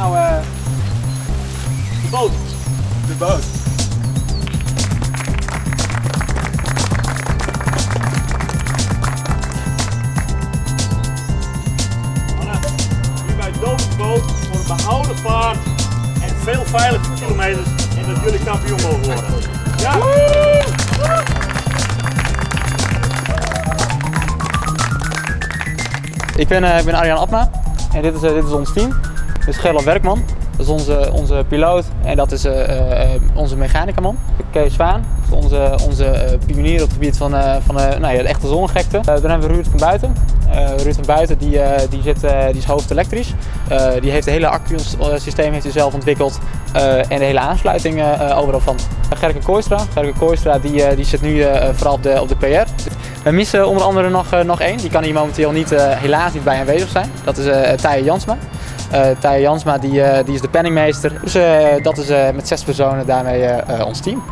Nou, de boot. De boot. Hier bij Dovensboot voor een behouden vaart en veel veilige kilometers en dat jullie kampioen mogen worden. Ja! Ik ben Arjan Abma en dit is ons team. Dit is Gerlof Werkman, dat is onze piloot en dat is onze mechanicaman. Kees Zwaan, dat is onze pionier op het gebied van de echte zonnegekte. Dan hebben we Ruud van Buiten. Ruud van Buiten die is hoofd elektrisch. Die heeft het hele accusysteem heeft hij zelf ontwikkeld en de hele aansluiting overal van. Gerke Kooistra die zit nu vooral op de PR. We missen onder andere nog één, die kan hier momenteel helaas niet bij aanwezig zijn. Dat is Thije Jansma. Thije Jansma die is de penningmeester. Dus dat is met 6 personen daarmee ons team.